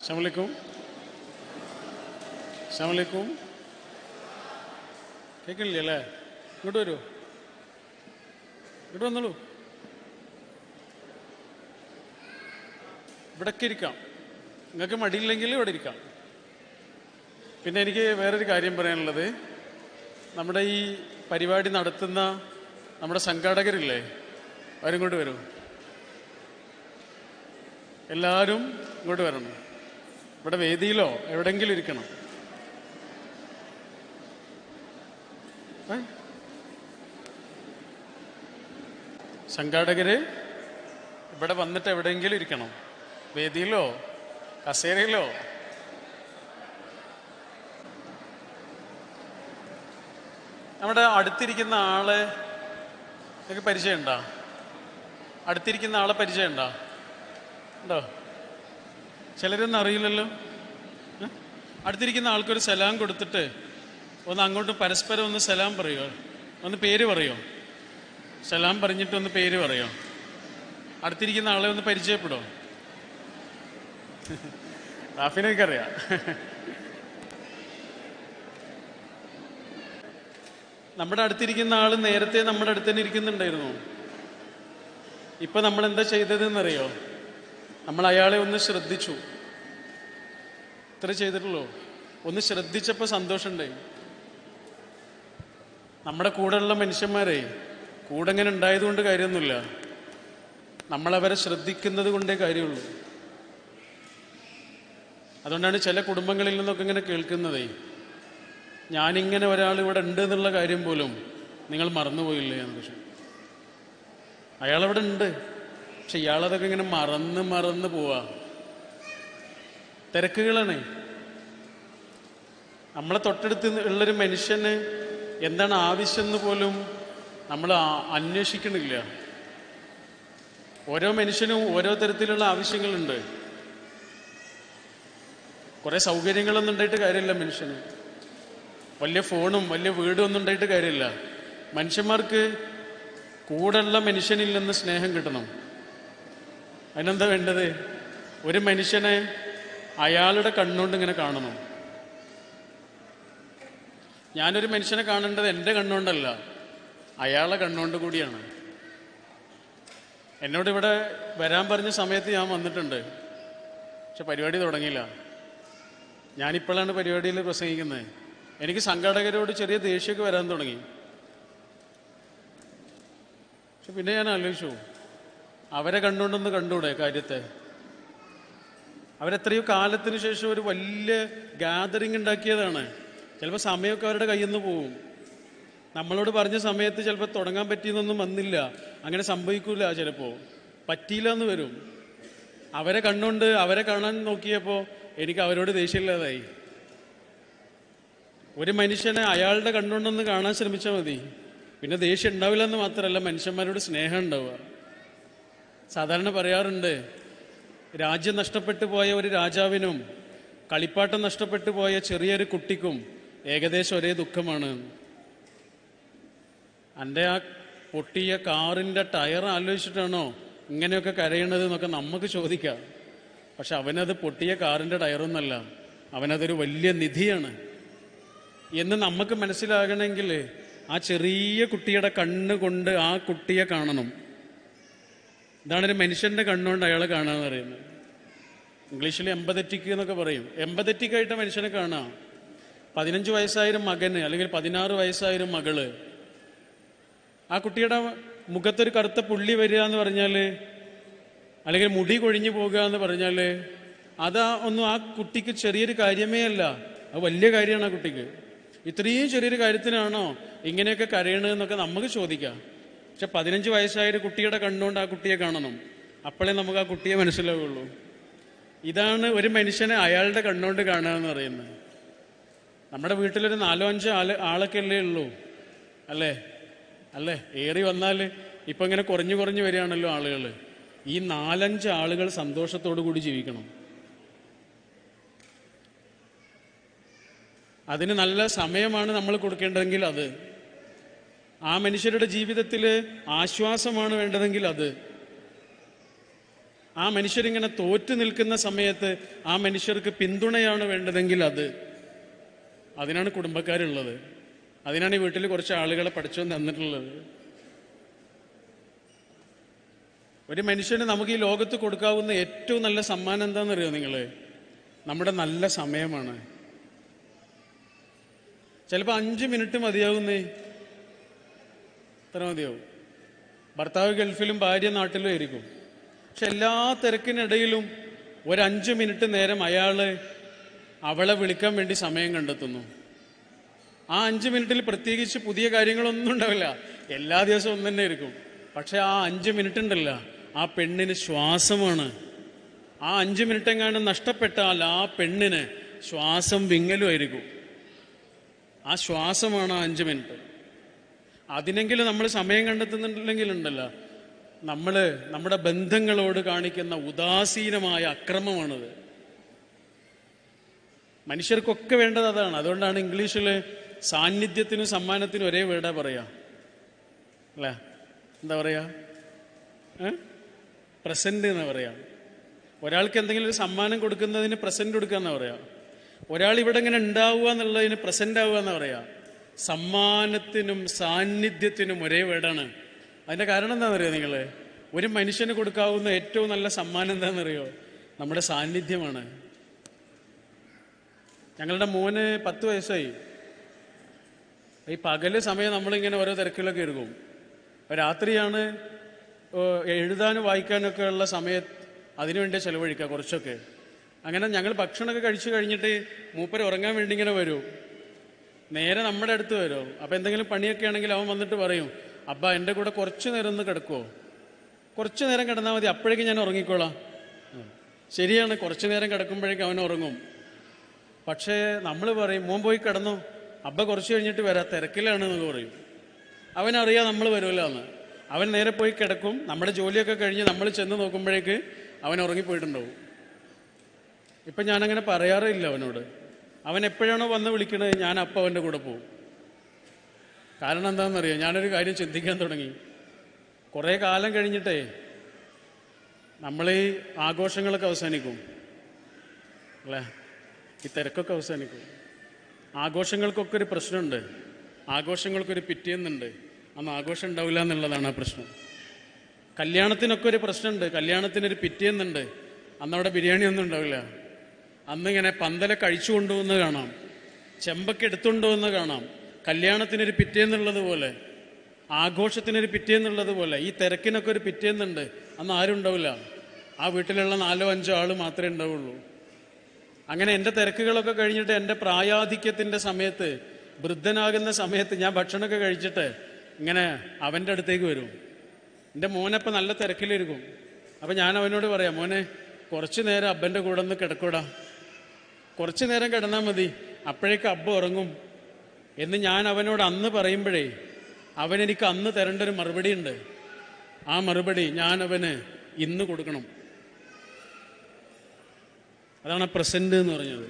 അസ്സലാമു അലൈക്കും. കേൾക്കണില്ലേ അല്ലേ? ഇങ്ങോട്ട് വരുമോ? ഇങ്ങോട്ട് വന്നോളൂ. ഇവിടൊക്കെ ഇരിക്കാം, നിങ്ങൾക്ക് മടിയില്ലെങ്കിൽ ഇവിടെ ഇരിക്കാം. പിന്നെ എനിക്ക് വേറൊരു കാര്യം പറയാനുള്ളത്, നമ്മുടെ ഈ പരിപാടി നടത്തുന്ന നമ്മുടെ സംഘാടകരില്ലേ, അവരിങ്ങോട്ട് വരൂ. എല്ലാവരും ഇങ്ങോട്ട് വരണം. ഇവിടെ വേദിയിലോ എവിടെയെങ്കിലും ഇരിക്കണം. സംഘാടകര് ഇവിടെ വന്നിട്ട് എവിടെയെങ്കിലും ഇരിക്കണം, വേദിയിലോ കസേരയിലോ. നമ്മുടെ അടുത്തിരിക്കുന്ന ആളെ നിങ്ങൾക്ക് പരിചയമുണ്ടോ? അടുത്തിരിക്കുന്ന ആളെ പരിചയമുണ്ടോ? ഉണ്ടോ? ചിലരൊന്നും അറിയില്ലല്ലോ. അടുത്തിരിക്കുന്ന ആൾക്കൊരു സലാം കൊടുത്തിട്ട് ഒന്ന് അങ്ങോട്ട് പരസ്പരം ഒന്ന് സലാം പറയുമോ, ഒന്ന് പേര് പറയോ? സലാം പറഞ്ഞിട്ട് ഒന്ന് പേര് പറയോ? അടുത്തിരിക്കുന്ന ആളെ ഒന്ന് പരിചയപ്പെടോ? റാഫിനൊക്കെ നമ്മുടെ അടുത്തിരിക്കുന്ന ആള് നേരത്തെ നമ്മുടെ അടുത്ത് തന്നെ ഇരിക്കുന്നുണ്ടായിരുന്നു. ഇപ്പൊ നമ്മൾ എന്താ ചെയ്തതെന്നറിയോ? നമ്മൾ അയാളെ ഒന്ന് ശ്രദ്ധിച്ചു, ഇത്ര ചെയ്തിട്ടുള്ളൂ. ഒന്ന് ശ്രദ്ധിച്ചപ്പോൾ സന്തോഷമുണ്ടായി. നമ്മുടെ കൂടെയുള്ള മനുഷ്യന്മാരെ കൂടെ ഇങ്ങനെ ഉണ്ടായതുകൊണ്ട് കാര്യമൊന്നുമില്ല, നമ്മളവരെ ശ്രദ്ധിക്കുന്നത് കൊണ്ടേ കാര്യമുള്ളൂ. അതുകൊണ്ടാണ് ചില കുടുംബങ്ങളിൽ നിന്നൊക്കെ ഇങ്ങനെ കേൾക്കുന്നതേ, ഞാനിങ്ങനെ ഒരാൾ ഇവിടെ ഉണ്ട് എന്നുള്ള കാര്യം പോലും നിങ്ങൾ മറന്നുപോയില്ലേ എന്ന്. പക്ഷെ അയാളവിടെ ഉണ്ട്, പക്ഷെ ഇയാളതൊക്കെ ഇങ്ങനെ മറന്ന് പോവാ. തിരക്കുകളാണ്. നമ്മളെ തൊട്ടടുത്ത് ഉള്ളൊരു മനുഷ്യന് എന്താണ് ആവശ്യം എന്ന് പോലും നമ്മൾ അന്വേഷിക്കണില്ല. ഓരോ മനുഷ്യനും ഓരോ തരത്തിലുള്ള ആവശ്യങ്ങളുണ്ട്. കുറെ സൗകര്യങ്ങളൊന്നും ഉണ്ടായിട്ട് കാര്യമില്ല മനുഷ്യന്. വലിയ ഫോണും വലിയ വീടും ഒന്നും ഉണ്ടായിട്ട് കാര്യമില്ല. മനുഷ്യന്മാർക്ക് കൂടെയുള്ള മനുഷ്യനിൽ നിന്ന് സ്നേഹം കിട്ടണം. അതിനെന്താ വേണ്ടത്? ഒരു മനുഷ്യനെ അയാളുടെ കണ്ണുകൊണ്ട് ഇങ്ങനെ കാണണം. ഞാനൊരു മനുഷ്യനെ കാണേണ്ടത് എൻ്റെ കണ്ണുകൊണ്ടല്ല, അയാളെ കണ്ണുകൊണ്ട് കൂടിയാണ്. എന്നോട് ഇവിടെ വരാൻ പറഞ്ഞ സമയത്ത് ഞാൻ വന്നിട്ടുണ്ട്, പക്ഷെ പരിപാടി തുടങ്ങിയില്ല. ഞാനിപ്പോഴാണ് പരിപാടിയിൽ പ്രസംഗിക്കുന്നത്. എനിക്ക് സംഘാടകരോട് ചെറിയ ദേഷ്യമൊക്കെ വരാൻ തുടങ്ങി. പക്ഷെ പിന്നെ ഞാൻ ആലോചിച്ചു, അവരെ കണ്ടുകൊണ്ടൊന്ന് കണ്ടൂടെ കാര്യത്തെ? അവരെത്രയോ കാലത്തിന് ശേഷം ഒരു വലിയ ഗാദറിങ് ഉണ്ടാക്കിയതാണ്. ചിലപ്പോൾ സമയമൊക്കെ അവരുടെ കയ്യിൽ നിന്ന് പോവും. നമ്മളോട് പറഞ്ഞ സമയത്ത് ചിലപ്പോൾ തുടങ്ങാൻ പറ്റിയെന്നൊന്നും വന്നില്ല. അങ്ങനെ സംഭവിക്കൂല, ചിലപ്പോൾ പറ്റിയില്ല എന്ന് വരും. അവരെ കണ്ടുകൊണ്ട് അവരെ കാണാൻ നോക്കിയപ്പോൾ എനിക്ക് അവരോട് ദേഷ്യമില്ലാതായി. ഒരു മനുഷ്യനെ അയാളുടെ കണ്ണുകൊണ്ടൊന്ന് കാണാൻ ശ്രമിച്ചാൽ മതി, പിന്നെ ദേഷ്യം ഉണ്ടാവില്ല എന്ന് മാത്രമല്ല, മനുഷ്യന്മാരോട് സ്നേഹം ഉണ്ടാവുക. സാധാരണ പറയാറുണ്ട്, രാജ്യം നഷ്ടപ്പെട്ടു പോയ ഒരു രാജാവിനും കളിപ്പാട്ടം നഷ്ടപ്പെട്ടു പോയ ചെറിയൊരു കുട്ടിക്കും ഏകദേശം ഒരേ ദുഃഖമാണ്. എൻ്റെ ആ പൊട്ടിയ കാറിൻ്റെ ടയർ ആലോചിച്ചിട്ടാണോ ഇങ്ങനെയൊക്കെ കരയണത് എന്നൊക്കെ നമുക്ക് ചോദിക്കാം. പക്ഷെ അവനത് പൊട്ടിയ കാറിൻ്റെ ടയറൊന്നല്ല, അവനതൊരു വലിയ നിധിയാണ് എന്ന് നമുക്ക് മനസ്സിലാകണമെങ്കിൽ ആ ചെറിയ കുട്ടിയുടെ കണ്ണ് കൊണ്ട് ആ കുട്ടിയെ കാണണം. ഇതാണ് ഒരു മനുഷ്യൻ്റെ കണ്ണുകൊണ്ട് അയാളെ കാണാന്ന് പറയുന്നത്. ഇംഗ്ലീഷിൽ എമ്പതറ്റിക് എന്നൊക്കെ പറയും. എമ്പതറ്റിക്കായിട്ട് മനുഷ്യനെ കാണാം. 15 വയസ്സായൊരു മകന് അല്ലെങ്കിൽ 16 വയസ്സായൊരു മകള്, ആ കുട്ടിയുടെ മുഖത്തൊരു കറുത്ത പുള്ളി വരിക എന്ന് പറഞ്ഞാൽ, അല്ലെങ്കിൽ മുടി കൊഴിഞ്ഞു പോകുക എന്ന് പറഞ്ഞാൽ, അതാ ഒന്നും ആ കുട്ടിക്ക് ചെറിയൊരു കാര്യമേ അല്ല, അത് വലിയ കാര്യമാണ് ആ കുട്ടിക്ക്. ഇത്രയും ചെറിയൊരു കാര്യത്തിനാണോ ഇങ്ങനെയൊക്കെ കരയണമെന്നൊക്കെ നമുക്ക് ചോദിക്കാം. പക്ഷെ 15 വയസ്സായൊരു കുട്ടിയുടെ കണ്ണുകൊണ്ട് ആ കുട്ടിയെ കാണണം, അപ്പോഴേ നമുക്ക് ആ കുട്ടിയെ മനസ്സിലാവുള്ളൂ. ഇതാണ് ഒരു മനുഷ്യനെ അയാളുടെ കണ്ണുകൊണ്ട് കാണുക എന്ന് പറയുന്നത്. നമ്മുടെ വീട്ടിലൊരു 4-5 ആളൊക്കെ അല്ലേ ഉള്ളൂ, അല്ലേ? ഏറി വന്നാൽ ഇപ്പം ഇങ്ങനെ കുറഞ്ഞു വരികയാണല്ലോ ആളുകൾ. ഈ 4-5 ആളുകൾ സന്തോഷത്തോടു കൂടി ജീവിക്കണം. അതിന് നല്ല സമയമാണ് നമ്മൾ കൊടുക്കേണ്ടതെങ്കിൽ അത്, ആ മനുഷ്യരുടെ ജീവിതത്തിൽ ആശ്വാസമാണ് വേണ്ടതെങ്കിൽ അത്, ആ മനുഷ്യരിങ്ങനെ തോറ്റു നിൽക്കുന്ന സമയത്ത് ആ മനുഷ്യർക്ക് പിന്തുണയാണ് വേണ്ടതെങ്കിൽ അതിനാണ് കുടുംബക്കാരുള്ളത്. അതിനാണ് ഈ വീട്ടിൽ കുറച്ച് ആളുകളെ പഠിച്ചു തന്നിട്ടുള്ളത്. ഒരു മനുഷ്യന് നമുക്ക് ഈ ലോകത്ത് കൊടുക്കാവുന്ന ഏറ്റവും നല്ല സമ്മാനം എന്താണെന്നറിയോ നിങ്ങൾ? നമ്മുടെ നല്ല സമയമാണ്. ചിലപ്പോൾ 5 മിനിറ്റ് മതിയാവുന്നേ. എത്ര മതിയാവും? ഭർത്താവ് ഗൾഫിലും ഭാര്യ നാട്ടിലും ആയിരിക്കും. പക്ഷെ എല്ലാ തിരക്കിനിടയിലും ഒരു 5 മിനിറ്റ് നേരം അവളെ വിളിക്കാൻ വേണ്ടി സമയം കണ്ടെത്തുന്നു. ആ 5 മിനിറ്റിൽ പ്രത്യേകിച്ച് പുതിയ കാര്യങ്ങളൊന്നും ഉണ്ടാവില്ല. എല്ലാ ദിവസവും ഒന്നു തന്നെ ആയിരിക്കും. പക്ഷെ ആ 5 മിനിറ്റ് ഉണ്ടല്ല, ആ പെണ്ണിന് ശ്വാസമാണ്. ആ 5 മിനിറ്റ് എങ്ങാണ്ട് നഷ്ടപ്പെട്ടാൽ ആ പെണ്ണിന് ശ്വാസം വിങ്ങലുമായിരിക്കും. ആ ശ്വാസമാണ് ആ 5 മിനിറ്റ്. അതിനെങ്കിലും നമ്മൾ സമയം കണ്ടെത്തുന്നുണ്ടെങ്കിലുണ്ടല്ലോ, നമ്മുടെ ബന്ധങ്ങളോട് കാണിക്കുന്ന ഉദാസീനമായ അക്രമമാണത്. മനുഷ്യർക്കൊക്കെ വേണ്ടത് അതാണ്. അതുകൊണ്ടാണ് ഇംഗ്ലീഷിൽ സാന്നിധ്യത്തിനും സമ്മാനത്തിനും ഒരേ വേർഡാ പറയാ, അല്ലേ? എന്താ പറയാ? പ്രസന്റ് എന്ന് പറയാം. ഒരാൾക്ക് എന്തെങ്കിലും ഒരു സമ്മാനം കൊടുക്കുന്നതിന് പ്രസന്റ് കൊടുക്കുക എന്നാ പറയാ. ഒരാൾ ഇവിടെ ഇങ്ങനെ ഉണ്ടാവുക എന്നുള്ളതിന് പ്രസന്റ് ആവുക എന്നാ പറയാ. സമ്മാനത്തിനും സാന്നിധ്യത്തിനും ഒരേ വേർഡാണ്. അതിന്റെ കാരണം എന്താണെന്നറിയോ നിങ്ങൾ? ഒരു മനുഷ്യന് കൊടുക്കാവുന്ന ഏറ്റവും നല്ല സമ്മാനം എന്താണെന്നറിയോ? നമ്മുടെ സാന്നിധ്യമാണ്. ഞങ്ങളുടെ മോന് 10 വയസ്സായി. ഈ പകല് സമയം നമ്മളിങ്ങനെ ഓരോ തിരക്കിലൊക്കെ എടുക്കും. രാത്രിയാണ് എഴുതാനും വായിക്കാനൊക്കെ ഉള്ള സമയത്ത് അതിനുവേണ്ടി ചെലവഴിക്കുക കുറച്ചൊക്കെ. അങ്ങനെ ഞങ്ങൾ ഭക്ഷണമൊക്കെ കഴിച്ചു കഴിഞ്ഞിട്ട് മൂപ്പര് ഉറങ്ങാൻ വേണ്ടി ഇങ്ങനെ വരും. നേരെ നമ്മുടെ അടുത്ത് വരും. അപ്പം എന്തെങ്കിലും പണിയൊക്കെ ആണെങ്കിൽ അവൻ വന്നിട്ട് പറയും, അബ്ബാ എൻ്റെ കൂടെ കുറച്ച് നേരം ഒന്ന് കിടക്കുമോ? കുറച്ച് നേരം കിടന്നാൽ മതി, അപ്പോഴേക്കും ഞാൻ ഉറങ്ങിക്കോളാം. ശരിയാണ്, കുറച്ച് നേരം കിടക്കുമ്പോഴേക്കും അവൻ ഉറങ്ങും. പക്ഷേ നമ്മൾ പറയും, മോൻ പോയി കിടന്നു, അബ്ബ കുറച്ച് കഴിഞ്ഞിട്ട് വരാം, തിരക്കിലാണ് എന്നൊക്കെ പറയും. അവനറിയാം നമ്മൾ വരുമല്ലോ എന്ന്. അവൻ നേരെ പോയി കിടക്കും. നമ്മുടെ ജോലിയൊക്കെ കഴിഞ്ഞ് നമ്മൾ ചെന്ന് നോക്കുമ്പോഴേക്ക് അവൻ ഉറങ്ങിപ്പോയിട്ടുണ്ടാവും. ഇപ്പം ഞാനങ്ങനെ പറയാറില്ല അവനോട്. അവൻ എപ്പോഴാണോ വന്ന് വിളിക്കണത് ഞാൻ അപ്പം അവൻ്റെ കൂടെ പോകും. കാരണം എന്താണെന്നറിയാം, ഞാനൊരു കാര്യം ചിന്തിക്കാൻ തുടങ്ങി. കുറേ കാലം കഴിഞ്ഞിട്ടേ നമ്മൾ ഈ ആഘോഷങ്ങളൊക്കെ അവസാനിക്കും, അല്ലേ? ഈ തിരക്കൊക്കെ അവസാനിക്കും. ആഘോഷങ്ങൾക്കൊക്കെ ഒരു പ്രശ്നമുണ്ട്. ആഘോഷങ്ങൾക്കൊരു പിറ്റേന്നുണ്ട്. അന്ന് ആഘോഷം ഉണ്ടാവില്ല എന്നുള്ളതാണ് ആ പ്രശ്നം. കല്യാണത്തിനൊക്കെ ഒരു പ്രശ്നമുണ്ട്. കല്യാണത്തിനൊരു പിറ്റേന്നുണ്ട്. അന്നവിടെ ബിരിയാണി ഒന്നും ഉണ്ടാവില്ല. അന്നിങ്ങനെ പന്തല കഴിച്ചു കൊണ്ടുപോകുന്നത് കാണാം, ചെമ്പൊക്കെ എടുത്തുകൊണ്ടുപോകുന്നത് കാണാം. കല്യാണത്തിനൊരു പിറ്റേന്നുള്ളത് പോലെ, ആഘോഷത്തിനൊരു പിറ്റേന്നുള്ളത് പോലെ ഈ തിരക്കിനൊക്കെ ഒരു പിറ്റേന്നുണ്ട്. അന്ന് ആരും ഉണ്ടാവില്ല. ആ വീട്ടിലുള്ള 4-5 ആൾ മാത്രമേ ഉണ്ടാവുള്ളൂ. അങ്ങനെ എൻ്റെ തിരക്കുകളൊക്കെ കഴിഞ്ഞിട്ട് എൻ്റെ പ്രായാധിക്യത്തിൻ്റെ സമയത്ത്, വൃദ്ധനാകുന്ന സമയത്ത് ഞാൻ ഭക്ഷണമൊക്കെ കഴിച്ചിട്ട് ഇങ്ങനെ അവൻ്റെ അടുത്തേക്ക് വരും. എൻ്റെ മോനപ്പം നല്ല തിരക്കിലിരിക്കും. അപ്പം ഞാൻ അവനോട് പറയാം, മോനെ കുറച്ച് നേരം അബ്ബൻ്റെ കൂടെ ഒന്ന് കിടക്കൂടാ, കുറച്ച് നേരം കിടന്നാൽ മതി, അപ്പോഴേക്ക് അബ്ബ ഉറങ്ങും എന്ന് ഞാൻ അവനോട് അന്ന് പറയുമ്പോഴേ അവനെനിക്ക് അന്ന് തരേണ്ട ഒരു മറുപടി ഉണ്ട്. ആ മറുപടി ഞാൻ അവന് ഇന്ന് കൊടുക്കണം. അതാണ് പ്രസന്റ് എന്ന് പറഞ്ഞത്.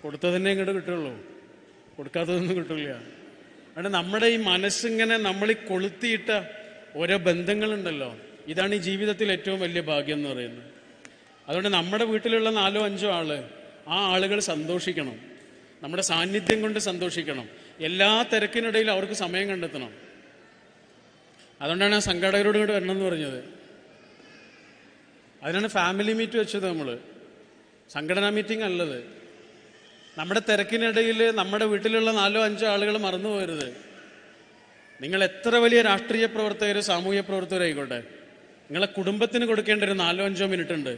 കൊടുത്തതന്നെ ഇങ്ങോട്ട് കിട്ടുള്ളൂ, കൊടുക്കാത്തതൊന്നും കിട്ടില്ല. അതുകൊണ്ട് നമ്മുടെ ഈ മനസ്സിങ്ങനെ നമ്മൾ ഈ കൊളുത്തിയിട്ട ഓരോ ബന്ധങ്ങളുണ്ടല്ലോ, ഇതാണ് ഈ ജീവിതത്തിൽ ഏറ്റവും വലിയ ഭാഗ്യം എന്ന് പറയുന്നത്. അതുകൊണ്ട് നമ്മുടെ വീട്ടിലുള്ള 4-5 ആള്, ആ ആളുകൾ സന്തോഷിക്കണം, നമ്മുടെ സാന്നിധ്യം കൊണ്ട് സന്തോഷിക്കണം. എല്ലാ തിരക്കിനിടയിൽ അവർക്ക് സമയം കണ്ടെത്തണം. അതുകൊണ്ടാണ് സംഘാടകരോട് കൂടെ വരണം എന്ന് പറഞ്ഞത്. അതിനാണ് ഫാമിലി മീറ്റ് വെച്ചത്. നമ്മൾ സംഘടനാ മീറ്റിംഗ് അല്ലത്. നമ്മുടെ തിരക്കിനിടയിൽ നമ്മുടെ വീട്ടിലുള്ള 4-5 ആളുകൾ മറന്നു പോകരുത്. നിങ്ങൾ എത്ര വലിയ രാഷ്ട്രീയ പ്രവർത്തകർ, സാമൂഹ്യ പ്രവർത്തകരായിക്കോട്ടെ, നിങ്ങളെ കുടുംബത്തിന് കൊടുക്കേണ്ട ഒരു 4-5 മിനിറ്റ് ഉണ്ട്.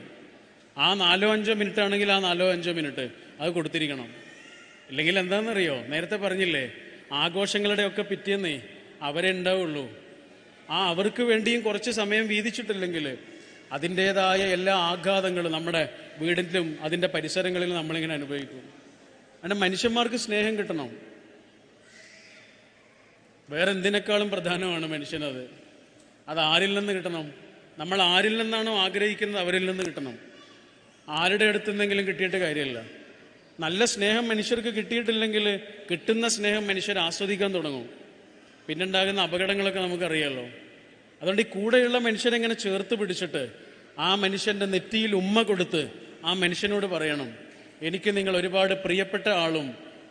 ആ 4-5 മിനിറ്റ് ആണെങ്കിൽ ആ 4-5 മിനിറ്റ് അത് കൊടുത്തിരിക്കണം. ഇല്ലെങ്കിൽ എന്താണെന്നറിയോ, നേരത്തെ പറഞ്ഞില്ലേ, ആഘോഷങ്ങളുടെ ഒക്കെ പിറ്റേന്നേ അവരെ ഉണ്ടാവുള്ളൂ. അവർക്ക് വേണ്ടിയും കുറച്ച് സമയം വീതിച്ചിട്ടില്ലെങ്കിൽ അതിൻ്റേതായ എല്ലാ ആഘാതങ്ങളും നമ്മുടെ വീടിലും അതിൻ്റെ പരിസരങ്ങളിലും നമ്മളിങ്ങനെ അനുഭവിക്കും. അങ്ങനെ മനുഷ്യന്മാർക്ക് സ്നേഹം കിട്ടണം. വേറെ എന്തിനേക്കാളും പ്രധാനമാണ് മനുഷ്യനത്. അത് ആരിൽ നിന്ന് കിട്ടണം? നമ്മൾ ആരിൽ നിന്നാണോ ആഗ്രഹിക്കുന്നത് അവരിൽ നിന്ന് കിട്ടണം. ആരുടെ അടുത്തുനിന്നെങ്കിലും കിട്ടിയിട്ട് കാര്യമില്ല. നല്ല സ്നേഹം മനുഷ്യർക്ക് കിട്ടിയിട്ടില്ലെങ്കിൽ കിട്ടുന്ന സ്നേഹം മനുഷ്യർ ആസ്വദിക്കാൻ തുടങ്ങും. പിന്നുണ്ടാകുന്ന അപകടങ്ങളൊക്കെ നമുക്കറിയാമല്ലോ. അതുകൊണ്ട് ഈ കൂടെയുള്ള മനുഷ്യനെ ഇങ്ങനെ ചേർത്ത് പിടിച്ചിട്ട് ആ മനുഷ്യൻ്റെ നെറ്റിയിൽ ഉമ്മ കൊടുത്ത് ആ മനുഷ്യനോട് പറയണം, എനിക്ക് നിങ്ങൾ ഒരുപാട് പ്രിയപ്പെട്ട ആളും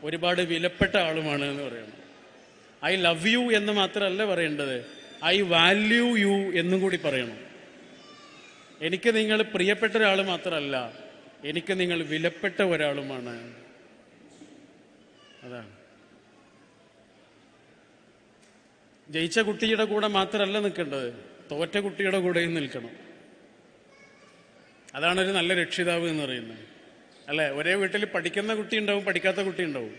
ഒരുപാട് വിലപ്പെട്ട ആളുമാണ് എന്ന് പറയണം. ഐ ലവ് യു എന്ന് മാത്രമല്ല പറയേണ്ടത്, ഐ വാല്യൂ യു എന്നും കൂടി പറയണം. എനിക്ക് നിങ്ങൾ പ്രിയപ്പെട്ട ഒരാൾ മാത്രമല്ല, എനിക്ക് നിങ്ങൾ വിലപ്പെട്ട ഒരാളുമാണ്. അതാണ്. ജയിച്ച കുട്ടിയുടെ കൂടെ മാത്രമല്ല നിൽക്കേണ്ടത്, തോറ്റ കുട്ടിയുടെ കൂടെയും നിൽക്കണം. അതാണ് ഒരു നല്ല രക്ഷിതാവ് എന്ന് പറയുന്നത്, അല്ലേ? ഒരേ വീട്ടിൽ പഠിക്കുന്ന കുട്ടി ഉണ്ടാവും, പഠിക്കാത്ത കുട്ടി ഉണ്ടാവും.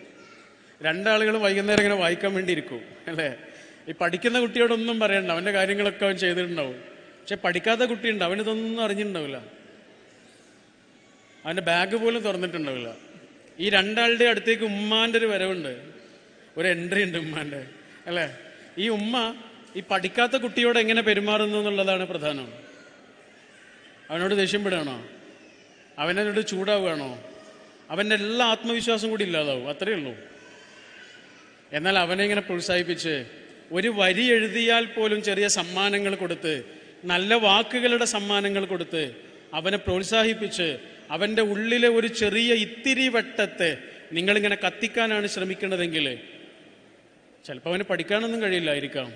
രണ്ടാളുകളും വൈകുന്നേരം ഇങ്ങനെ വായിക്കാൻ വേണ്ടി ഇരിക്കും, അല്ലേ? ഈ പഠിക്കുന്ന കുട്ടിയോടൊന്നും പറയണ്ട, അവൻ്റെ കാര്യങ്ങളൊക്കെ അവൻ ചെയ്തിട്ടുണ്ടാവും. പക്ഷെ പഠിക്കാത്ത കുട്ടിയുണ്ട്, അവനിതൊന്നും അറിഞ്ഞിട്ടുണ്ടാവില്ല, അവൻ്റെ ബാഗ് പോലും തുറന്നിട്ടുണ്ടാവില്ല. ഈ രണ്ടാളുടെ അടുത്തേക്ക് ഉമ്മാൻ്റെ ഒരു വരവുണ്ട്, ഒരു എൻട്രി ഉണ്ട് ഉമ്മാൻ്റെ, അല്ലേ? ഈ ഉമ്മ ഈ പഠിക്കാത്ത കുട്ടിയോട് എങ്ങനെ പെരുമാറുന്നു എന്നുള്ളതാണ് പ്രധാനം. അവനോട് ദേഷ്യപ്പെടുകയാണോ? അവനോട് ചൂടാവുകയാണോ? അവൻ്റെ എല്ലാ ആത്മവിശ്വാസം കൂടി ഇല്ലാതാവും, അത്രയേ ഉള്ളൂ. എന്നാൽ അവനെ ഇങ്ങനെ പ്രോത്സാഹിപ്പിച്ച് ഒരു വരി എഴുതിയാൽ പോലും ചെറിയ സമ്മാനങ്ങൾ കൊടുത്ത്, നല്ല വാക്കുകളുടെ സമ്മാനങ്ങൾ കൊടുത്ത് അവനെ പ്രോത്സാഹിപ്പിച്ച് അവൻ്റെ ഉള്ളിലെ ഒരു ചെറിയ ഇത്തിരി വെട്ടത്തെ നിങ്ങളിങ്ങനെ കത്തിക്കാനാണ് ശ്രമിക്കുന്നതെങ്കിൽ ചിലപ്പോൾ അവന് പഠിക്കാനൊന്നും കഴിയില്ലായിരിക്കാം.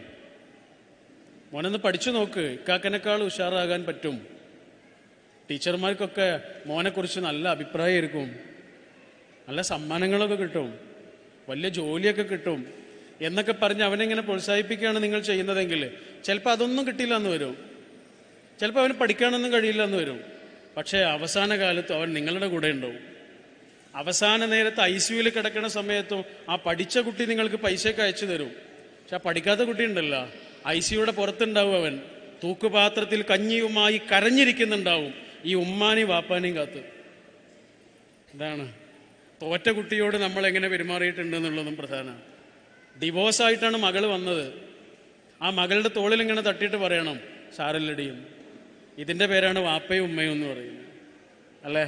മോനൊന്ന് പഠിച്ചു നോക്ക്, ഇക്കാക്കനേക്കാൾ ഉഷാറാകാൻ പറ്റും. ടീച്ചർമാർക്കൊക്കെ മോനെക്കുറിച്ച് നല്ല അഭിപ്രായമായിരിക്കും, നല്ല സമ്മാനങ്ങളൊക്കെ കിട്ടും, വലിയ ജോലിയൊക്കെ കിട്ടും എന്നൊക്കെ പറഞ്ഞ് അവനെങ്ങനെ പ്രോത്സാഹിപ്പിക്കുകയാണ് നിങ്ങൾ ചെയ്യുന്നതെങ്കിൽ ചിലപ്പോൾ അതൊന്നും കിട്ടിയില്ല എന്ന് വരും, ചിലപ്പോൾ അവന് പഠിക്കാനൊന്നും കഴിയില്ല എന്ന് വരും. പക്ഷേ അവസാന കാലത്തും അവൻ നിങ്ങളുടെ കൂടെ ഉണ്ടാവും. അവസാന നേരത്ത് ICUവിൽ കിടക്കുന്ന സമയത്തും ആ പഠിച്ച കുട്ടി നിങ്ങൾക്ക് പൈസയൊക്കെ അയച്ചു തരും. പക്ഷെ ആ പഠിക്കാത്ത കുട്ടി ഉണ്ടല്ലോ, ICUയുടെ പുറത്തുണ്ടാവും, അവൻ തൂക്കുപാത്രത്തിൽ കഞ്ഞിയുമായി കരഞ്ഞിരിക്കുന്നുണ്ടാവും, ഈ ഉമ്മാനെയും വാപ്പാനെയും കാത്ത്. ഇതാണ് തോറ്റ കുട്ടിയോട് നമ്മൾ എങ്ങനെ പെരുമാറിയിട്ടുണ്ട് എന്നുള്ളതും പ്രധാനമാണ്. ഡിവോഴ്സായിട്ടാണ് മകൾ വന്നത്, ആ മകളുടെ തോളിൽ ഇങ്ങനെ തട്ടിയിട്ട് പറയണം, സാരല്ലടിയും. ഇതിൻ്റെ പേരാണ് വാപ്പയും ഉമ്മയും എന്ന് പറയുന്നത്, അല്ലേ?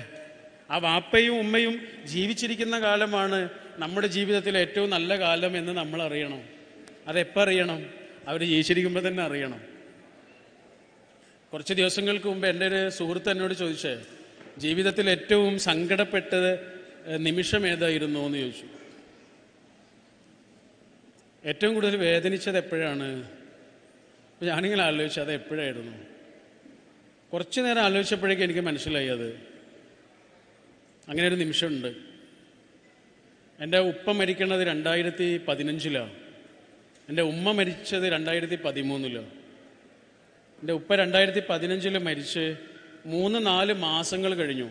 ആ വാപ്പയും ഉമ്മയും ജീവിച്ചിരിക്കുന്ന കാലമാണ് നമ്മുടെ ജീവിതത്തിലെ ഏറ്റവും നല്ല കാലം എന്ന് നമ്മൾ അറിയണം. അതെപ്പോൾ അറിയണം? അവർ ജീവിച്ചിരിക്കുമ്പോൾ തന്നെ അറിയണം. കുറച്ച് ദിവസങ്ങൾക്ക് മുമ്പ് എൻ്റെ ഒരു സുഹൃത്ത് എന്നോട് ചോദിച്ചേ, ജീവിതത്തിൽ ഏറ്റവും സങ്കടപ്പെട്ടത് നിമിഷം ഏതായിരുന്നു എന്ന് ചോദിച്ചു. ഏറ്റവും കൂടുതൽ വേദനിച്ചത് എപ്പോഴാണ്? അപ്പോൾ ഞാനിങ്ങനെ ആലോചിച്ചു അത് എപ്പോഴായിരുന്നു. കുറച്ച് നേരം ആലോചിച്ചപ്പോഴേക്കും എനിക്ക് മനസ്സിലായി അത് അങ്ങനെ ഒരു നിമിഷമുണ്ട്. എൻ്റെ ഉപ്പ മരിക്കണത് 2015 എൻ്റെ ഉമ്മ മരിച്ചത് 2013. എൻ്റെ ഉപ്പ 2015 മരിച്ച് 3-4 മാസങ്ങൾ കഴിഞ്ഞു.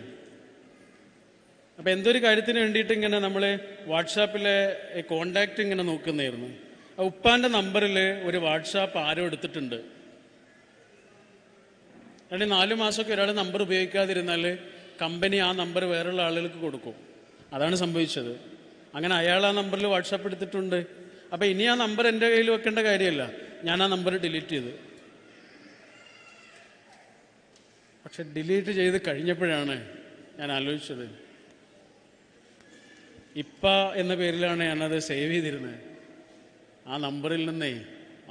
അപ്പോൾ എന്തൊരു കാര്യത്തിന് വേണ്ടിയിട്ട് ഇങ്ങനെ നമ്മൾ വാട്സാപ്പിലെ കോണ്ടാക്റ്റ് ഇങ്ങനെ നോക്കുന്നതായിരുന്നു. ആ ഉപ്പാൻ്റെ നമ്പറിൽ ഒരു വാട്സാപ്പ് ആരോ എടുത്തിട്ടുണ്ട്. 4 മാസമൊക്കെ ഒരാൾ നമ്പർ ഉപയോഗിക്കാതിരുന്നാൽ കമ്പനി ആ നമ്പർ വേറെയുള്ള ആളുകൾക്ക് കൊടുക്കും. അതാണ് സംഭവിച്ചത്. അങ്ങനെ അയാൾ ആ നമ്പറിൽ വാട്സാപ്പ് എടുത്തിട്ടുണ്ട്. അപ്പോൾ ഇനി ആ നമ്പർ എൻ്റെ കയ്യിൽ വെക്കേണ്ട കാര്യമല്ല, ഞാൻ ആ നമ്പർ ഡിലീറ്റ് ചെയ്തു. പക്ഷെ ഡിലീറ്റ് ചെയ്ത് കഴിഞ്ഞപ്പോഴാണ് ഞാൻ ആലോചിച്ചത്, ഇപ്പ എന്ന പേരിലാണ് ഞാനത് സേവ് ചെയ്തിരുന്നത്. ആ നമ്പറിൽ നിന്നേ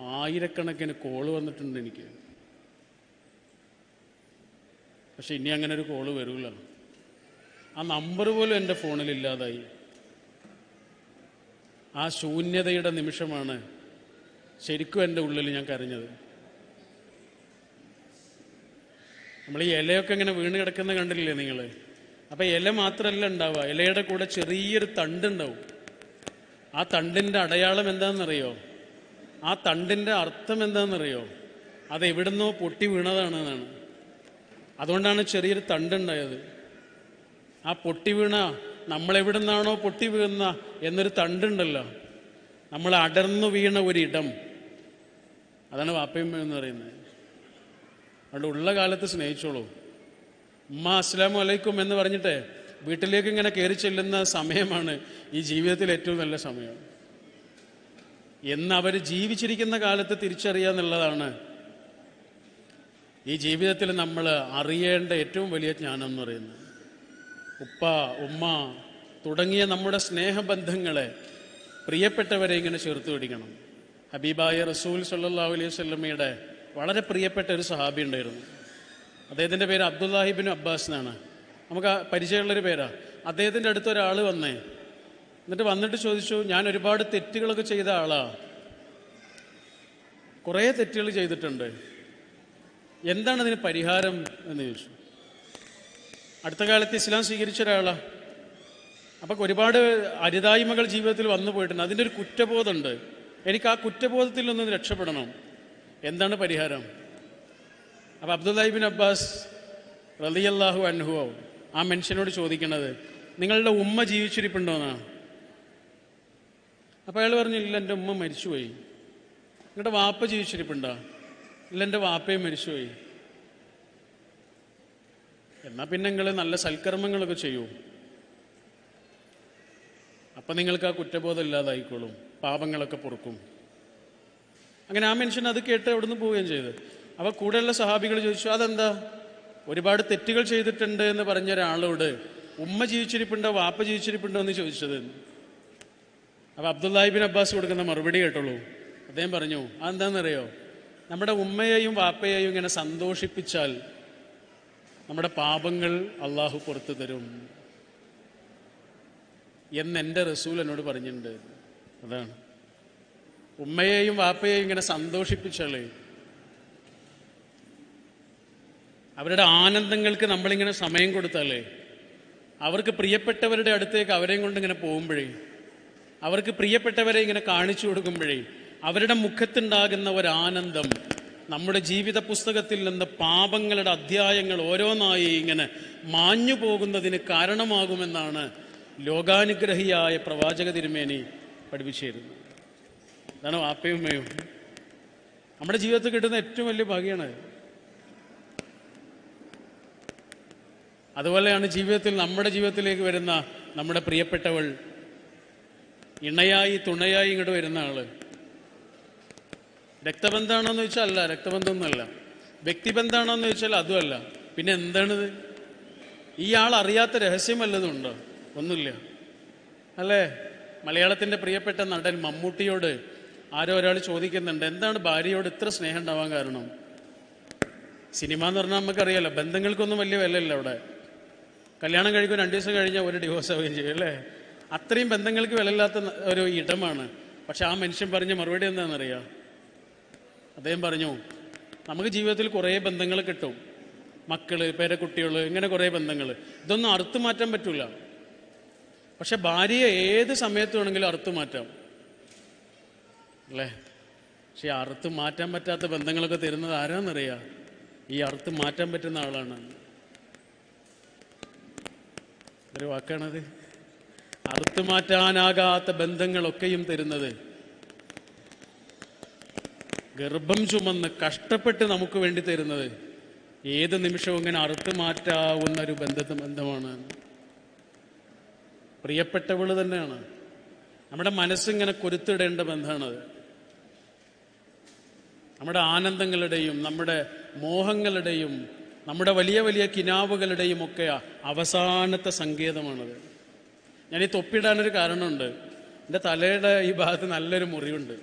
1000കണക്കിന് കോള് വന്നിട്ടുണ്ട് എനിക്ക്. പക്ഷെ ഇനി അങ്ങനെ ഒരു കോള് വരില്ല. ആ നമ്പർ പോലും എൻ്റെ ഫോണിൽ ഇല്ലാതായി. ആ ശൂന്യതയുടെ നിമിഷമാണ് ശരിക്കും എൻ്റെ ഉള്ളിൽ ഞാൻ കരഞ്ഞത്. നമ്മൾ ഈ ഇലയൊക്കെ ഇങ്ങനെ വീണ് കിടക്കുന്ന കണ്ടില്ലേ നിങ്ങൾ? അപ്പം ഇല മാത്രമല്ല ഉണ്ടാവുക, ഇലയുടെ കൂടെ ചെറിയൊരു തണ്ടുണ്ടാവും. ആ തണ്ടിൻ്റെ അടയാളം എന്താണെന്നറിയോ? ആ തണ്ടിൻ്റെ അർത്ഥം എന്താണെന്നറിയോ? അത് എവിടുന്നോ പൊട്ടി വീണതാണെന്നാണ്. അതുകൊണ്ടാണ് ചെറിയൊരു തണ്ടുണ്ടായത്. ആ പൊട്ടി വീണ നമ്മളെവിടുന്നാണോ പൊട്ടി വീഴുന്ന എന്നൊരു തണ്ടുണ്ടല്ലോ, നമ്മൾ അടർന്നു വീണ ഒരിടം, അതാണ് വാപ്പയമ്മ എന്ന് പറയുന്നത്. അവിടെ ഉള്ള കാലത്ത് സ്നേഹിച്ചോളൂ. ഉമ്മ അസ്സലാമു അലൈക്കും എന്ന് പറഞ്ഞിട്ട് വീട്ടിലേക്ക് ഇങ്ങനെ കയറി ചെല്ലുന്ന സമയമാണ് ഈ ജീവിതത്തിൽ ഏറ്റവും നല്ല സമയം. എന്ന് അവർ ജീവിച്ചിരിക്കുന്ന കാലത്ത് തിരിച്ചറിയുക എന്നുള്ളതാണ് ഈ ജീവിതത്തിൽ നമ്മൾ അറിയേണ്ട ഏറ്റവും വലിയ ജ്ഞാനം എന്ന് പറയുന്നത്. ഉപ്പ ഉമ്മ തുടങ്ങിയ നമ്മുടെ സ്നേഹബന്ധങ്ങളെ, പ്രിയപ്പെട്ടവരെ ഇങ്ങനെ ചേർത്ത് പിടിക്കണം. ഹബീബായ റസൂൽ സല്ലല്ലാഹു അലൈഹി വസല്ലമയുടെ വളരെ പ്രിയപ്പെട്ട ഒരു സഹാബി ഉണ്ടായിരുന്നു. അദ്ദേഹത്തിൻ്റെ പേര് അബ്ദുല്ലാഹിബിൻ അബ്ബാസ് എന്നാണ്. നമുക്ക് പരിചയമുള്ളൊരു പേരാണ്. അദ്ദേഹത്തിൻ്റെ അടുത്ത് ഒരാൾ വന്നേ, എന്നിട്ട് വന്നിട്ട് ചോദിച്ചു, ഞാൻ ഒരുപാട് തെറ്റുകളൊക്കെ ചെയ്ത ആളാണ്, കുറേ തെറ്റുകൾ ചെയ്തിട്ടുണ്ട്, എന്താണ് അതിന് പരിഹാരം എന്ന് ചോദിച്ചു. അടുത്ത കാലത്ത് ഇസ്ലാം സ്വീകരിച്ച ഒരാളാണ്. അപ്പം ഒരുപാട് അരുതായ്മകൾ ജീവിതത്തിൽ വന്നു പോയിട്ടുണ്ട്, അതിൻ്റെ ഒരു കുറ്റബോധമുണ്ട്, എനിക്ക് ആ കുറ്റബോധത്തിൽ നിന്ന് രക്ഷപ്പെടണം, എന്താണ് പരിഹാരം? അപ്പം അബ്ദുല്ലാഹിബിൻ അബ്ബാസ് റളിയല്ലാഹു അൻഹു ആ മനുഷ്യനോട് ചോദിക്കണത്, നിങ്ങളുടെ ഉമ്മ ജീവിച്ചിരിപ്പുണ്ടോന്നാണ്. അപ്പോൾ അയാൾ പറഞ്ഞു, ഇല്ല, എൻ്റെ ഉമ്മ മരിച്ചുപോയി. നിങ്ങളുടെ വാപ്പ ജീവിച്ചിരിപ്പുണ്ടോ? ഇല്ല, എൻ്റെ വാപ്പയും മരിച്ചുപോയി. എന്നാൽ പിന്നെ നിങ്ങൾ നല്ല സൽക്കർമ്മങ്ങളൊക്കെ ചെയ്യൂ, അപ്പം നിങ്ങൾക്ക് ആ കുറ്റബോധം ഇല്ലാതായിക്കോളും, പാപങ്ങളൊക്കെ പൊറുക്കും. അങ്ങനെ ആ മനുഷ്യൻ അത് കേട്ട് അവിടുന്ന് പോവുകയും ചെയ്തു. അപ്പോൾ കൂടെയുള്ള സഹാബികൾ ചോദിച്ചു, അതെന്താ ഒരുപാട് തെറ്റുകൾ ചെയ്തിട്ടുണ്ട് എന്ന് പറഞ്ഞ ഒരാളോട് ഉമ്മ ജീവിച്ചിരിപ്പുണ്ടോ വാപ്പ ജീവിച്ചിരിപ്പുണ്ടോ എന്ന് ചോദിച്ചത്? അപ്പോൾ അബ്ദുല്ലാഹിബിൻ അബ്ബാസ് കൊടുക്കുന്ന മറുപടി കേട്ടുള്ളൂ. അദ്ദേഹം പറഞ്ഞു, അതെന്താണെന്നറിയോ, നമ്മുടെ ഉമ്മയെയും വാപ്പയെയും ഇങ്ങനെ സന്തോഷിപ്പിച്ചാൽ നമ്മുടെ പാപങ്ങൾ അള്ളാഹു പുറത്തു തരും എന്നെൻ്റെ റസൂൽ എന്നോട് പറഞ്ഞിട്ടുണ്ട്. അതാണ്, ഉമ്മയെയും വാപ്പയെയും ഇങ്ങനെ സന്തോഷിപ്പിച്ചാലേ, അവരുടെ ആനന്ദങ്ങൾക്ക് നമ്മളിങ്ങനെ സമയം കൊടുത്താലേ, അവർക്ക് പ്രിയപ്പെട്ടവരുടെ അടുത്തേക്ക് അവരെയും കൊണ്ട് ഇങ്ങനെ പോകുമ്പോഴേ, അവർക്ക് പ്രിയപ്പെട്ടവരെ ഇങ്ങനെ കാണിച്ചു കൊടുക്കുമ്പോഴേ അവരുടെ മുഖത്തുണ്ടാകുന്ന ഒരാനന്ദം നമ്മുടെ ജീവിത പുസ്തകത്തിൽ നിന്ന് പാപങ്ങളുടെ അധ്യായങ്ങൾ ഓരോന്നായി ഇങ്ങനെ മാഞ്ഞു പോകുന്നതിന് കാരണമാകുമെന്നാണ് ലോകാനുഗ്രഹിയായ പ്രവാചക തിരുമേനി പഠിപ്പിച്ചു തരുന്നത്. അതാണ് വാപ്പയും ഉമ്മയും നമ്മുടെ ജീവിതത്തിൽ കിട്ടുന്ന ഏറ്റവും വലിയ ഭാഗ്യമാണ്. അതുപോലെയാണ് ജീവിതത്തിൽ നമ്മുടെ ജീവിതത്തിലേക്ക് വരുന്ന നമ്മുടെ പ്രിയപ്പെട്ടവൾ, ഇണയായി തുണയായി ഇങ്ങോട്ട് വരുന്ന ആള്. രക്തബന്ധമാണോ എന്ന് ചോദിച്ചാൽ അല്ല, രക്തബന്ധമൊന്നുമല്ല. വ്യക്തിബന്ധമാണോ എന്ന് ചോദിച്ചാൽ അതുമല്ല. പിന്നെ എന്താണിത്? ഈ ആൾ അറിയാത്ത രഹസ്യം വല്ലതും ഉണ്ടോ? ഒന്നുമില്ല, അല്ലേ? മലയാളത്തിൻ്റെ പ്രിയപ്പെട്ട നടൻ മമ്മൂട്ടിയോട് ആരോ ഒരാൾ ചോദിക്കുന്നുണ്ട്, എന്താണ് ഭാര്യയോട് ഇത്ര സ്നേഹം ഉണ്ടാവാൻ കാരണം? സിനിമ എന്ന് പറഞ്ഞാൽ നമുക്കറിയാലോ, ബന്ധങ്ങൾക്കൊന്നും വലിയ വിലയില്ല അവിടെ. കല്യാണം കഴിക്കും, 2 ദിവസം കഴിഞ്ഞാൽ ഒരു ഡിവോഴ്സ് ആവുകയും ചെയ്യും, അല്ലേ? അത്രയും ബന്ധങ്ങൾക്ക് വിലയില്ലാത്ത ഒരു ഇടമാണ്. പക്ഷെ ആ മനുഷ്യൻ പറഞ്ഞ മറുപടി എന്താണെന്നറിയാം? അദ്ദേഹം പറഞ്ഞു, നമുക്ക് ജീവിതത്തിൽ കുറേ ബന്ധങ്ങൾ കിട്ടും, മക്കള്, പേരക്കുട്ടികൾ, ഇങ്ങനെ കുറേ ബന്ധങ്ങൾ. ഇതൊന്നും അറുത്തു മാറ്റാൻ പറ്റില്ല. പക്ഷെ ഭാര്യയെ ഏത് സമയത്ത് വേണമെങ്കിലും അറുത്തു മാറ്റാം, അല്ലേ? പക്ഷെ അറുത്ത് മാറ്റാൻ പറ്റാത്ത ബന്ധങ്ങളൊക്കെ തരുന്നത് ആരാന്നറിയാം? ഈ അറുത്ത് മാറ്റാൻ പറ്റുന്ന ആളാണ്. ഒരു വാക്കാണത്. അറുത്തു മാറ്റാനാകാത്ത ബന്ധങ്ങളൊക്കെയും തരുന്നത്, ഗർഭം ചുമന്ന് കഷ്ടപ്പെട്ട് നമുക്ക് വേണ്ടി തരുന്നത്, ഏത് നിമിഷവും ഇങ്ങനെ അറുത്തു മാറ്റാവുന്ന ഒരു ബന്ധമാണ്. പ്രിയപ്പെട്ടവള് തന്നെയാണ്. നമ്മുടെ മനസ്സിങ്ങനെ കൊരുത്തിടേണ്ട ബന്ധമാണത്. നമ്മുടെ ആനന്ദങ്ങളുടെയും നമ്മുടെ മോഹങ്ങളുടെയും നമ്മുടെ വലിയ വലിയ കിനാവുകളുടെയും ഒക്കെ അവസാനത്തെ സങ്കേതമാണത്. ഞാൻ ഈ തൊപ്പിയിടാനൊരു കാരണമുണ്ട്. എൻ്റെ തലയുടെ ഈ ഭാഗത്ത് നല്ലൊരു മുറിവുണ്ട്.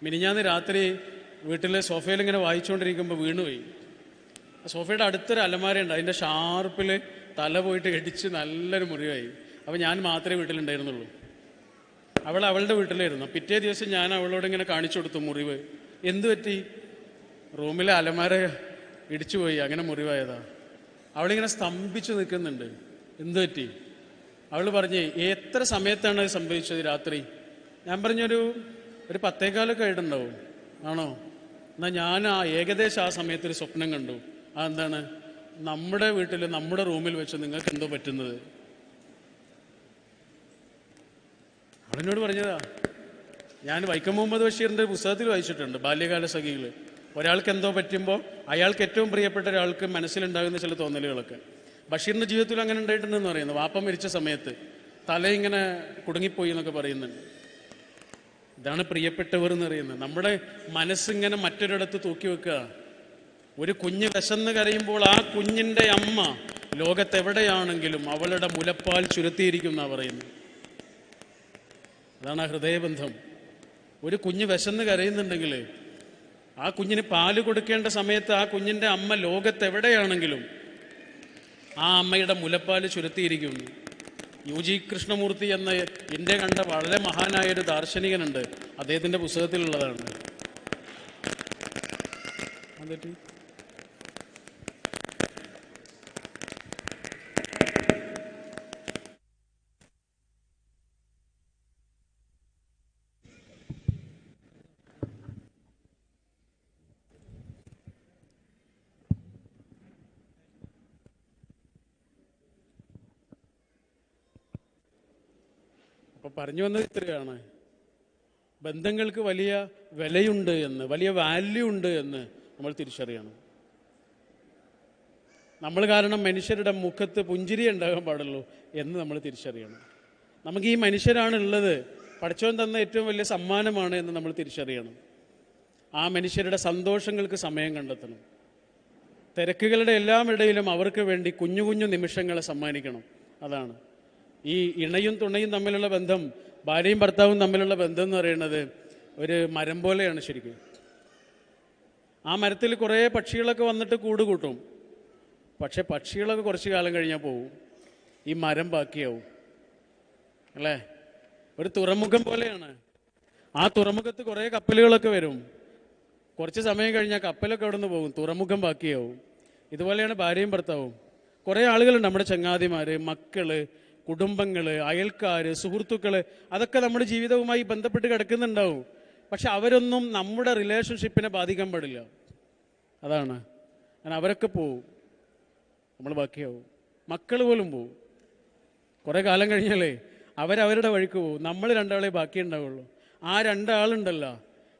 മിനിഞ്ഞാന്ന് രാത്രി വീട്ടിൽ സോഫയിൽ ഇങ്ങനെ വായിച്ചുകൊണ്ടിരിക്കുമ്പോൾ വീണുപോയി. സോഫയുടെ അടുത്തൊരു അലമാരയുണ്ട്, അതിൻ്റെ ഷാർപ്പിൽ തല പോയിട്ട് ഇടിച്ച് നല്ലൊരു മുറിവായി. അപ്പോൾ ഞാൻ മാത്രമേ വീട്ടിലുണ്ടായിരുന്നുള്ളൂ. അവൾ അവളുടെ വീട്ടിലായിരുന്നു. പിറ്റേ ദിവസം ഞാൻ അവളോട് ഇങ്ങനെ കാണിച്ചു കൊടുത്തു മുറിവ്. എന്തു പറ്റി? റൂമിലെ അലമാര ഇടിച്ചു പോയി, അങ്ങനെ മുറിവായതാ. അവളിങ്ങനെ സ്തംഭിച്ചു നിൽക്കുന്നുണ്ട്. എന്തു പറ്റി? അവൾ പറഞ്ഞേ, എത്ര സമയത്താണ് അത് സംഭവിച്ചത്? രാത്രി. ഞാൻ പറഞ്ഞൊരു 10:15 ആയിട്ടുണ്ടാവും. ആണോ? എന്നാൽ ഞാൻ ഏകദേശം ആ സമയത്തൊരു സ്വപ്നം കണ്ടു. അതെന്താണ്? നമ്മുടെ വീട്ടിൽ നമ്മുടെ റൂമിൽ വെച്ച് നിങ്ങൾക്ക് എന്തോ പറ്റുന്നത്. അവളെന്നോട് പറഞ്ഞതാ. ഞാൻ വൈക്കം മുഹമ്മദ് ബഷീറിൻ്റെ പുസ്തകത്തിൽ വായിച്ചിട്ടുണ്ട്, ബാല്യകാല സഖികൾ. ഒരാൾക്ക് എന്തോ പറ്റുമ്പോൾ അയാൾക്ക് ഏറ്റവും പ്രിയപ്പെട്ട ഒരാൾക്ക് മനസ്സിലുണ്ടാകുന്ന ചില തോന്നലുകളൊക്കെ. ബഷീറിൻ്റെ ജീവിതത്തിൽ അങ്ങനെ ഉണ്ടായിട്ടുണ്ടെന്ന് പറയുന്നു. വാപ്പ മരിച്ച സമയത്ത് തല ഇങ്ങനെ കുടുങ്ങിപ്പോയി എന്നൊക്കെ പറയുന്നുണ്ട്. ഇതാണ് പ്രിയപ്പെട്ടവർ എന്ന് പറയുന്നത്. നമ്മുടെ മനസ്സിങ്ങനെ മറ്റൊരിടത്ത് തൂക്കി വെക്കുക. ഒരു കുഞ്ഞ് വിശന്ന് കരയുമ്പോൾ ആ കുഞ്ഞിൻ്റെ അമ്മ ലോകത്തെവിടെയാണെങ്കിലും അവളുടെ മുലപ്പാൽ ചുരത്തിയിരിക്കും എന്നാണ് പറയുന്നത്. അതാണ് ആ ഹൃദയബന്ധം. ഒരു കുഞ്ഞ് വിശന്ന് കരയുന്നുണ്ടെങ്കിൽ ആ കുഞ്ഞിന് പാല് കൊടുക്കേണ്ട സമയത്ത് ആ കുഞ്ഞിൻ്റെ അമ്മ ലോകത്ത് എവിടെയാണെങ്കിലും ആ അമ്മയുടെ മുലപ്പാല് ചുരത്തിയിരിക്കുന്നു. UG കൃഷ്ണമൂർത്തി എന്ന ഇന്ത്യ കണ്ട വളരെ മഹാനായൊരു ദാർശനികനുണ്ട്, അദ്ദേഹത്തിൻ്റെ പുസ്തകത്തിലുള്ളതാണ്. എന്നിട്ട് അപ്പോൾ പറഞ്ഞു വന്നത് ഇത്രയാണ്, ബന്ധങ്ങൾക്ക് വലിയ വിലയുണ്ട് എന്ന്, വലിയ വാല്യൂ ഉണ്ട് എന്ന് നമ്മൾ തിരിച്ചറിയണം. നമ്മൾ കാരണം മനുഷ്യരുടെ മുഖത്ത് പുഞ്ചിരി ഉണ്ടാകാൻ പാടുള്ളൂ എന്ന് നമ്മൾ തിരിച്ചറിയണം. നമുക്ക് ഈ മനുഷ്യരാണ് ഉള്ളത്, പടച്ചോൻ തന്ന ഏറ്റവും വലിയ സമ്മാനമാണ് എന്ന് നമ്മൾ തിരിച്ചറിയണം. ആ മനുഷ്യരുടെ സന്തോഷങ്ങൾക്ക് സമയം കണ്ടെത്തണം. തിരക്കുകളുടെ എല്ലാം ഇടയിലും അവർക്ക് വേണ്ടി കുഞ്ഞു കുഞ്ഞു നിമിഷങ്ങളെ സമ്മാനിക്കണം. അതാണ് ഈ ഇണയും തുണയും തമ്മിലുള്ള ബന്ധം, ഭാര്യയും ഭർത്താവും തമ്മിലുള്ള ബന്ധം എന്ന് പറയുന്നത് ഒരു മരം പോലെയാണ് ശരിക്കും. ആ മരത്തിൽ കുറേ പക്ഷികളൊക്കെ വന്നിട്ട് കൂട് കൂട്ടും. പക്ഷെ പക്ഷികളൊക്കെ കുറച്ച് കാലം കഴിഞ്ഞാൽ പോവും, ഈ മരം ബാക്കിയാവും അല്ലേ? ഒരു തുറമുഖം പോലെയാണ്. ആ തുറമുഖത്ത് കുറേ കപ്പലുകളൊക്കെ വരും, കുറച്ച് സമയം കഴിഞ്ഞാൽ കപ്പലൊക്കെ അവിടെ നിന്ന് പോകും, തുറമുഖം ബാക്കിയാവും. ഇതുപോലെയാണ് ഭാര്യയും ഭർത്താവും. കുറേ ആളുകളുണ്ട്, നമ്മുടെ ചങ്ങാതിമാർ, മക്കള്, കുടുംബങ്ങൾ, അയൽക്കാർ, സുഹൃത്തുക്കൾ, അതൊക്കെ നമ്മുടെ ജീവിതവുമായി ബന്ധപ്പെട്ട് കിടക്കുന്നുണ്ടാവും. പക്ഷെ അവരൊന്നും നമ്മുടെ റിലേഷൻഷിപ്പിനെ ബാധിക്കാൻ പാടില്ല. അതാണ്, കാരണം അവരൊക്കെ പോവും, നമ്മൾ ബാക്കിയാവും. മക്കൾ പോലും പോവും. കുറേ കാലം കഴിഞ്ഞാലേ അവരവരുടെ വഴിക്ക് പോവും, നമ്മൾ രണ്ടാളെ ബാക്കി ഉണ്ടാവുള്ളൂ. ആ രണ്ടാളുണ്ടല്ലോ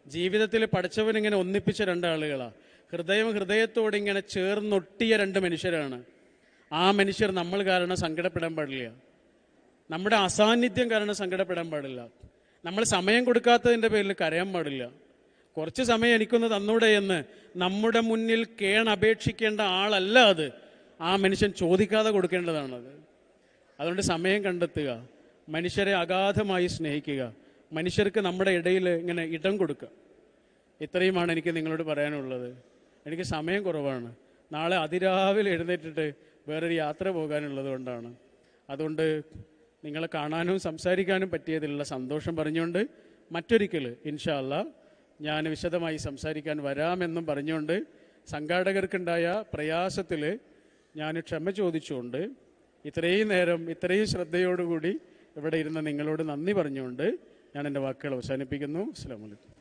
ജീവിതത്തിൽ പഠിച്ചവനിങ്ങനെ ഒന്നിപ്പിച്ച രണ്ടാളുകളാണ്. ഹൃദയത്തോടെ ഇങ്ങനെ ചേർന്നൊട്ടിയ രണ്ട് മനുഷ്യരാണ്. ആ മനുഷ്യർ നമ്മൾ കാരണം സങ്കടപ്പെടാൻ പാടില്ല, നമ്മുടെ അസാന്നിധ്യം കാരണം സങ്കടപ്പെടാൻ പാടില്ല, നമ്മൾ സമയം കൊടുക്കാത്തതിൻ്റെ പേരിൽ കരയാൻ പാടില്ല. കുറച്ച് സമയം എനിക്കൊന്ന് തന്നൂടെ എന്ന് നമ്മുടെ മുന്നിൽ കേണപേക്ഷിക്കേണ്ട ആളല്ല അത്, ആ മനുഷ്യൻ ചോദിക്കാതെ കൊടുക്കേണ്ടതാണത്. അതുകൊണ്ട് സമയം കണ്ടെത്തുക, മനുഷ്യരെ അഗാധമായി സ്നേഹിക്കുക, മനുഷ്യർക്ക് നമ്മുടെ ഇടയിൽ ഇങ്ങനെ ഇടം കൊടുക്കുക. ഇത്രയുമാണ് എനിക്ക് നിങ്ങളോട് പറയാനുള്ളത്. എനിക്ക് സമയം കുറവാണ്, നാളെ അതിരാവിലെ എഴുന്നേറ്റിട്ട് വേറൊരു യാത്ര പോകാനുള്ളത് കൊണ്ടാണ്. അതുകൊണ്ട് നിങ്ങളെ കാണാനും സംസാരിക്കാനും പറ്റിയതിലുള്ള സന്തോഷം പറഞ്ഞുകൊണ്ട് മറ്റൊരിക്കൽ ഇൻഷാ അല്ലാ ഞാൻ വിശദമായി സംസാരിക്കാൻ വരാമെന്നും പറഞ്ഞുകൊണ്ട് സംഘാടകർക്കുണ്ടായ പ്രയാസത്തിൽ ഞാൻ ക്ഷമ ചോദിച്ചുകൊണ്ട് ഇത്രയും നേരം ഇത്രയും ശ്രദ്ധയോടുകൂടി ഇവിടെ ഇരുന്ന നിങ്ങളോട് നന്ദി പറഞ്ഞുകൊണ്ട് ഞാൻ എൻ്റെ വാക്കുകൾ അവസാനിപ്പിക്കുന്നു. അസ്സലാമു അലൈക്കും.